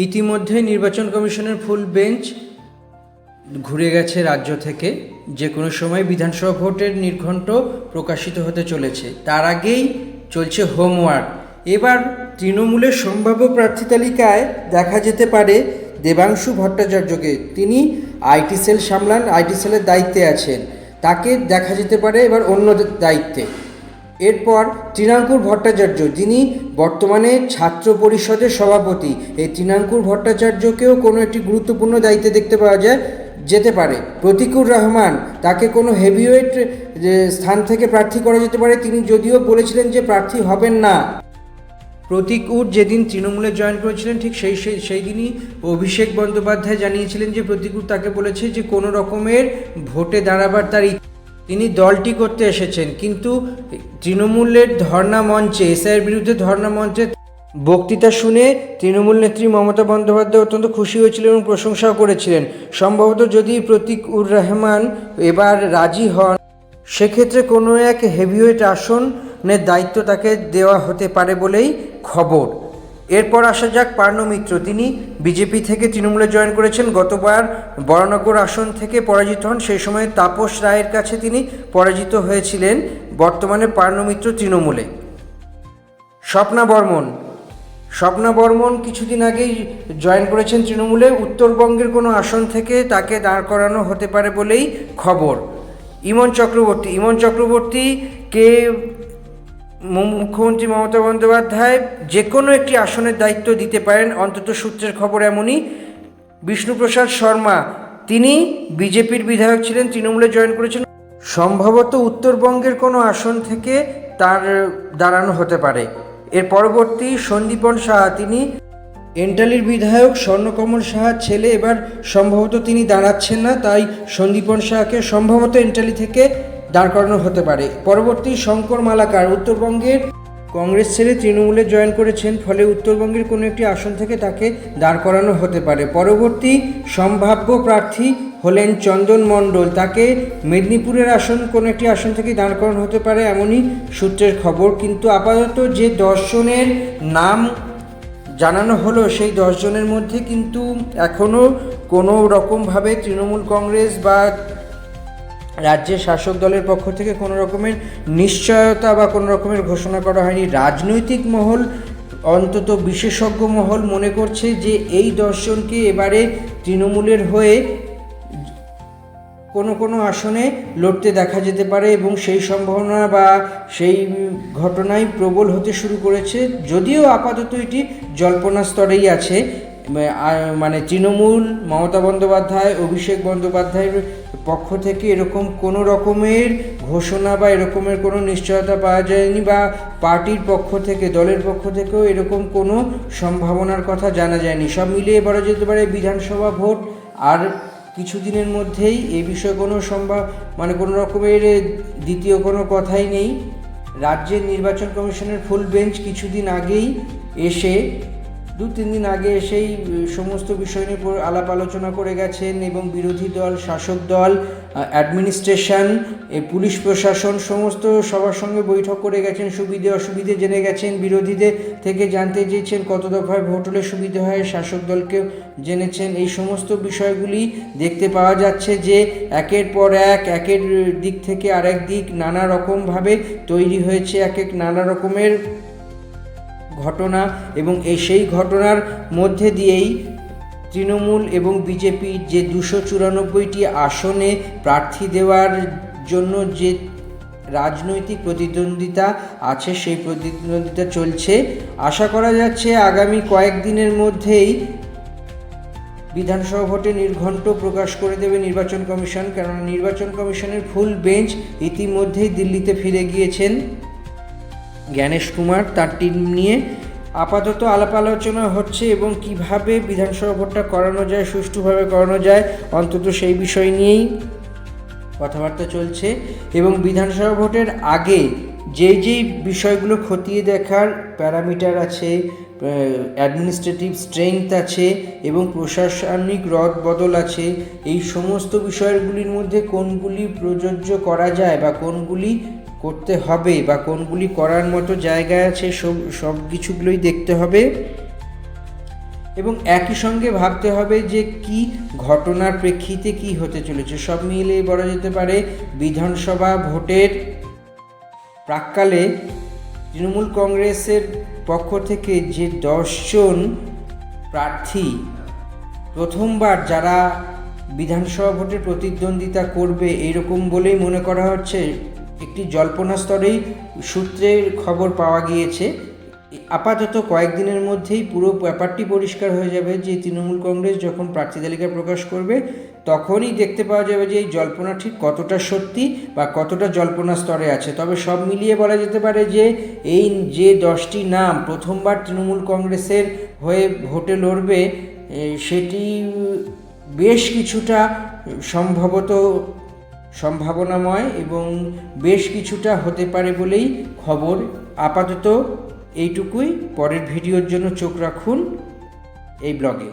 ইতিমধ্যে নির্বাচন কমিশনের ফুল বেঞ্চ ঘুরে গেছে রাজ্য থেকে। যে কোনো সময় বিধানসভা ভোটের নির্ঘণ্ট প্রকাশিত হতে চলেছে, তার আগেই চলছে হোমওয়ার্ক। এবার তৃণমূলের সম্ভাব্য প্রার্থী তালিকায় দেখা যেতে পারে দেবাংশু ভট্টাচার্যকে। তিনি আইটি সেল সামলান, আইটি সেলের দায়িত্বে আছেন, তাকে দেখা যেতে পারে এবার অন্য দায়িত্বে। এরপর তৃণাঙ্কুর ভট্টাচার্য, যিনি বর্তমানে ছাত্র পরিষদের সভাপতি, এই তৃণাঙ্কুর ভট্টাচার্যকেও কোনো একটি গুরুত্বপূর্ণ দায়িত্বে দেখতে পাওয়া যেতে পারে। প্রতীকুর রহমান, তাকে কোনো হেভিওয়েট স্থান থেকে প্রার্থী করা যেতে পারে। তিনি যদিও বলেছিলেন যে প্রার্থী হবেন না। প্রতীকুর যেদিন তৃণমূলে জয়েন করেছিলেন ঠিক সেই দিনই অভিষেক বন্দ্যোপাধ্যায় জানিয়েছিলেন যে প্রতীকুর তাকে বলেছে যে কোনো রকমের ভোটে দাঁড়াবার তার তিনি দলটি করতে এসেছেন। কিন্তু তৃণমূলের ধর্ণা মঞ্চে, এসআইয়ের বিরুদ্ধে ধর্ণা মঞ্চে বক্তৃতা শুনে তৃণমূল নেত্রী মমতা বন্দ্যোপাধ্যায় অত্যন্ত খুশি হয়েছিলেন এবং প্রশংসাও করেছিলেন। সম্ভবত যদি প্রতীকুর রহমান এবার রাজি হন, সেক্ষেত্রে কোনো এক হেভিওয়েট আসনের দায়িত্ব তাকে দেওয়া হতে পারে বলেই খবর। এরপর আসা যাক পার্নো মিত্র। তিনি বিজেপি থেকে তৃণমূলে জয়েন করেছেন। গতবার বরানগর আসন থেকে পরাজিত হন, সেই সময় তাপস রায়ের কাছে তিনি পরাজিত হয়েছিলেন। বর্তমানে পার্নো মিত্র তৃণমূলে। স্বপ্না বর্মন কিছুদিন আগেই জয়েন করেছেন তৃণমূলে। উত্তরবঙ্গের কোনো আসন থেকে তাকে দাঁড় করানো হতে পারে বলেই খবর। ইমন চক্রবর্তীকে মুখ্যমন্ত্রী মমতা বন্দ্যোপাধ্যায় যে কোনো একটি আসনের দায়িত্ব দিতে পারেন, অন্তত সূত্রের খবর এমনই। বিষ্ণুপ্রসাদ শর্মা, তিনি বিজেপির বিধায়ক ছিলেন, তৃণমূলে জয়েন করেছেন। সম্ভবত উত্তরবঙ্গের কোনো আসন থেকে তার দাঁড়ানো হতে পারে। এর পরবর্তী সন্দীপন সাহা, তিনি এন্টালির বিধায়ক স্বর্ণকমল সাহার ছেলে। এবার সম্ভবত তিনি দাঁড়াচ্ছেন না, তাই সন্দীপন সাহাকে সম্ভবত এন্টালি থেকে দাঁড় করানো হতে পারে। পরবর্তী শঙ্কর মালাকার, উত্তরবঙ্গের কংগ্রেস ছেড়ে তৃণমূলে জয়েন করেছেন, ফলে উত্তরবঙ্গের কোনো একটি আসন থেকে তাকে দাঁড় করানো হতে পারে। পরবর্তী সম্ভাব্য প্রার্থী হলেন চন্দন মণ্ডল, তাকে মেদিনীপুরের কোনো একটি আসন থেকে দাঁড় করানো হতে পারে, এমনই সূত্রের খবর। কিন্তু আপাতত যে 10 জনের নাম জানানো হলো, সেই 10 জনের মধ্যে কিন্তু এখনও কোনো রকমভাবে তৃণমূল কংগ্রেস বা রাজ্যের শাসক দলের পক্ষ থেকে কোনো রকমের নিশ্চয়তা বা কোনো রকমের ঘোষণা করা হয়নি। রাজনৈতিক মহল, অন্তত বিশেষজ্ঞ মহল মনে করছে যে এই 10 জনকে এবারে তৃণমূলের হয়ে কোনো আসনে লড়তে দেখা যেতে পারে এবং সেই সম্ভাবনা বা সেই ঘটনাই প্রবল হতে শুরু করেছে। যদিও আপাতত এটি জল্পনা স্তরেই আছে, মানে তৃণমূল, মমতা বন্দ্যোপাধ্যায়, অভিষেক বন্দ্যোপাধ্যায়ের পক্ষ থেকে এরকম কোনো রকমের ঘোষণা বা এরকমের কোনো নিশ্চয়তা পাওয়া যায়নি, বা পার্টির পক্ষ থেকে, দলের পক্ষ থেকেও এরকম কোনো সম্ভাবনার কথা জানা যায়নি। সব মিলিয়ে বলা যেতে পারে বিধানসভা ভোট আর কিছুদিনের মধ্যেই। এই বিষয়ে কোনো কোনো রকমের দ্বিতীয় কোনো কথাই নেই। রাজ্যের নির্বাচন কমিশনের ফুল বেঞ্চ কিছুদিন আগেই এসে 2-3 দিন আগে এসেই সমস্ত বিষয় নিয়ে আলাপ আলোচনা করে গেছেন এবং বিরোধী দল, শাসক দল, অ্যাডমিনিস্ট্রেশন, পুলিশ প্রশাসন সমস্ত সবার সঙ্গে বৈঠক করে গেছেন। সুবিধে অসুবিধে জেনে গেছেন, বিরোধীদের থেকে জানতে চেয়েছেন কত দফায় ভোট হলে সুবিধে হয়, শাসক দলকেও জেনেছেন। এই সমস্ত বিষয়গুলি দেখতে পাওয়া যাচ্ছে যে একের পর একের দিক থেকে আরেক দিক নানা রকমভাবে তৈরি হয়েছে এক নানা রকমের ঘটনা, এবং সেই ঘটনার মধ্যে দিয়েই তৃণমূল এবং বিজেপির যে 294টি আসনে প্রার্থী দেওয়ার জন্য যে রাজনৈতিক প্রতিদ্বন্দ্বিতা আছে, সেই প্রতিদ্বন্দ্বিতা চলছে। আশা করা যাচ্ছে আগামী কয়েকদিনের মধ্যেই বিধানসভা ভোটে নির্ঘণ্ট প্রকাশ করে দেবে নির্বাচন কমিশন, কারণ নির্বাচন কমিশনের ফুল বেঞ্চ ইতিমধ্যেই দিল্লিতে ফিরে গিয়েছেন। জ্ঞানেশ কুমার তার টিম নিয়ে আপাতত আলাপ আলোচনা হচ্ছে এবং কিভাবে বিধানসভা ভোটটা করানো যায়, সুষ্ঠুভাবে করানো যায়, অন্তত সেই বিষয় নিয়েই কথাবার্তা চলছে। এবং বিধানসভা ভোটের আগে যেই বিষয়গুলো খতিয়ে দেখার প্যারামিটার আছে, অ্যাডমিনিস্ট্রেটিভ স্ট্রেংথ আছে এবং প্রশাসনিক রদবদল আছে, এই সমস্ত বিষয়গুলির মধ্যে কোনগুলি প্রযোজ্য করা যায় বা কোনগুলি করতে হবে বা কোনগুলি করার মতো জায়গা আছে, সব কিছুগুলোই দেখতে হবে। এবং একই সঙ্গে ভাবতে হবে যে কি ঘটনার প্রেক্ষিতে কি হতে চলেছে। সব মিলিয়ে বলা যেতে পারে বিধানসভা ভোটের প্রাক্কালে তৃণমূল কংগ্রেসের পক্ষ থেকে যে 10 জন প্রার্থী প্রথমবার যারা বিধানসভা ভোটে প্রতিদ্বন্দ্বিতা করবে এইরকম বলেই মনে করা হচ্ছে, একটি জল্পনা স্তরেই সূত্রের খবর পাওয়া গিয়েছে। আপাতত কয়েকদিনের মধ্যেই পুরো ব্যাপারটি পরিষ্কার হয়ে যাবে যে তৃণমূল কংগ্রেস যখন প্রার্থী তালিকা প্রকাশ করবে তখনই দেখতে পাওয়া যাবে যে এই জল্পনা ঠিক কতটা সত্যি বা কতটা জল্পনা স্তরে আছে। তবে সব মিলিয়ে বলা যেতে পারে যে এই যে 10টি নাম প্রথমবার তৃণমূল কংগ্রেসের হয়ে ভোটে লড়বে সেটি বেশ কিছুটা সম্ভাবনাময় এবং বেশ কিছুটা হতে পারে বলেই খবর। আপাতত এইটুকুই। পরের ভিডিওর জন্য চোখ রাখুন এই ব্লগে।